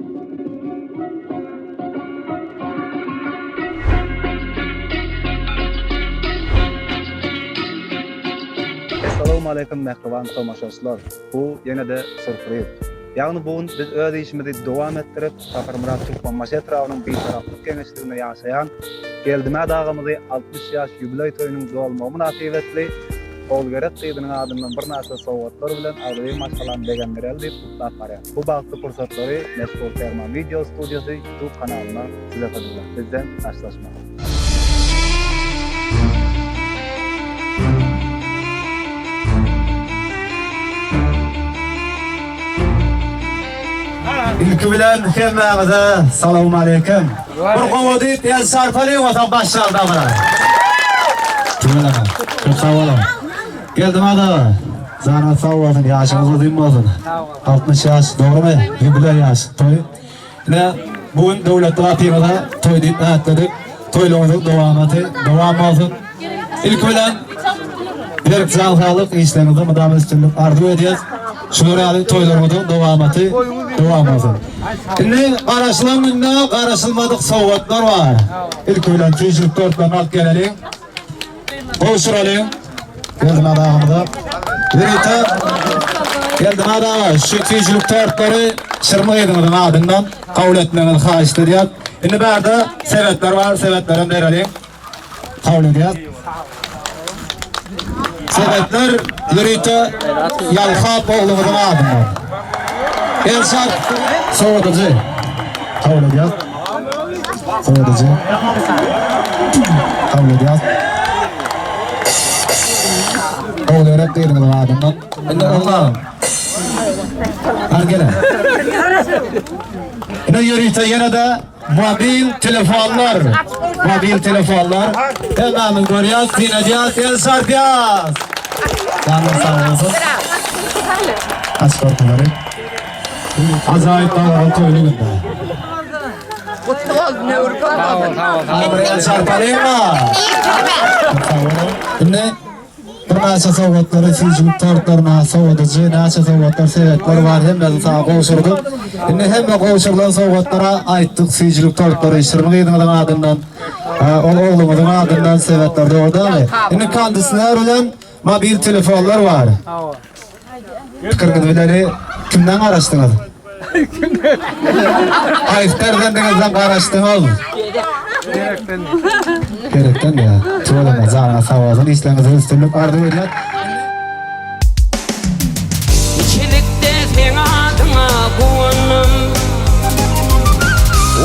Assalamu alaikum mehriban tomaşaçylar. Bu ýene de surpriz. Ýagny bugün biz öz işimizi dowam etdirip Tapar Murat Türkmenbaşy etrawynyň bir taraplyk kengeşliginde ýaşaýan Geldime dağymyzy 60 ýaş ýubiley toýunyň dolmagy münasibetli Olgerek gyzynyň adyndan bir näçe sowgatlar bilen agry maşgalan degenler diýip tutlap barýar. Bu bagtly pursatlary Meskol Terman Video Studiosy YouTube kanalyna sületilýär. Bizden taşlaşmak. İlki bilen hemmemize salamu aleyküm. Burkun deyip el sarpalayın vatan başlarında bana. Kimler? Çok sağ olun. Geldim adı. Zana sağ olun. Yaşımız uzun mu olsun? 60 yaş doğru mu? Jubiley yaş. Toy. Yine bugün devletli atımıza toy deyip etledik. Toyluğumuzun devam olsun. İlki bilen bir can sağlık işlerimizi müdahale arzu ediyoruz. Şuraya toylarımızın devam olsun. Şimdi karışılmadık soğuklar var. İlk öyle 204'den alt gelelim. Koşuralım. Geldim adamımıza. Geldim adamı. Şu 204'leri Şırmıydığımızın adından kabul etmenizi haşit ediyor. Şimdi burada sebetler var. Sebetlerini verelim. Kabul ediyor. Sebetler Yürüyte Yalhap oğlumuzun adından. Elsat Soğutucu. Kabul ediyor. Soğutucu. Kabul ediyor. Oğul öğretmenimizin adından. Şimdi Allah'ım. Hadi gelin. Yine Yürüyte yine de mobil telefonlar. Hemen görüyoruz, dinleyeceğiz, Elsat yaz. Canım sağ olsun. Aç korkuları. Acayip dağların toyunu günde. Buraya çarpalayım mı? Şimdi bir näçe sowgatları sýjülük tortlaryna sowgadyjy, näçe sowgatlar sebetler var hemme sağa goşurduk. Şimdi hemme goşurulan sowgatlara aýtdyk sýjülük tortlary Şyrmygyzynyň adyndan, oğlumyzyň adyndan sebetler doğdamy. Şimdi kandisler bilen mobil telefonlar var. Pikirňizleri kimden araşdyňyz? Aýtlardan deňizden araşdyňyz. Gerekten ya. Çoğulama zana savazın işlerinize üstünlük ardı veriyor. İçilikte sen adıma kuanım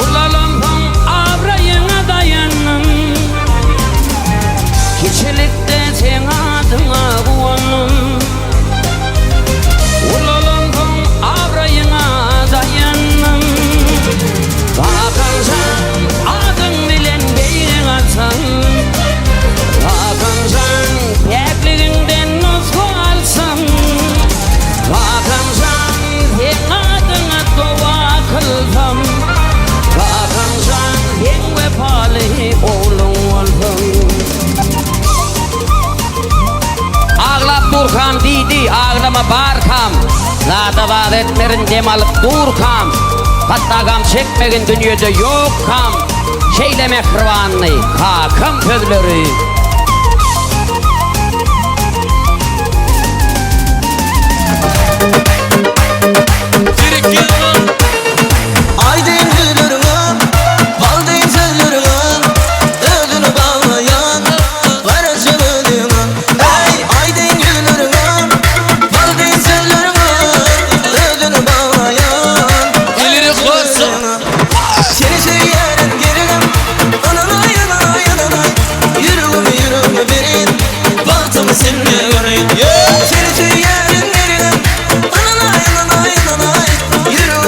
Ulalampam abrayına dayanım İçilikte sen adıma kuanım Ulalampam abrayına dayanım Bakarsan adın bilen beyrin atsan Bakarsan pekliğinden nusku alsan Bakarsan sen adına dua kılsam Bakarsan sen vefalı oğlum olsam Ağlap durkam didi ağlama barkam Zata vaat etmerin dem alıp durkam Hatta gam çekmegin dünyada yok kam Şeyle mehribanlı kakam sözleri Aydın gülürüm, baldın sözlürüm Ödünü bağlayan, varacılığım Aydın gülürüm, baldın sözlürüm Ödünü bağlayan, varacılığım Seni söyleyen gelirim, anana yanana Yüreğimi verin, bahtımı seninle göreyim Seni söyleyen gelirim, anana Yüreğimi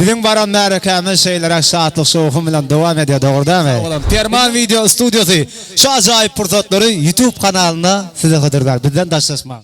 Bizim baran märekemiz şeyler saatlik soğuğum bilen devam ediyor, doğru değil mi? Perman Video Stüdyosu şu acayip fırsatları YouTube kanalına size kadar bizden daşlaşma.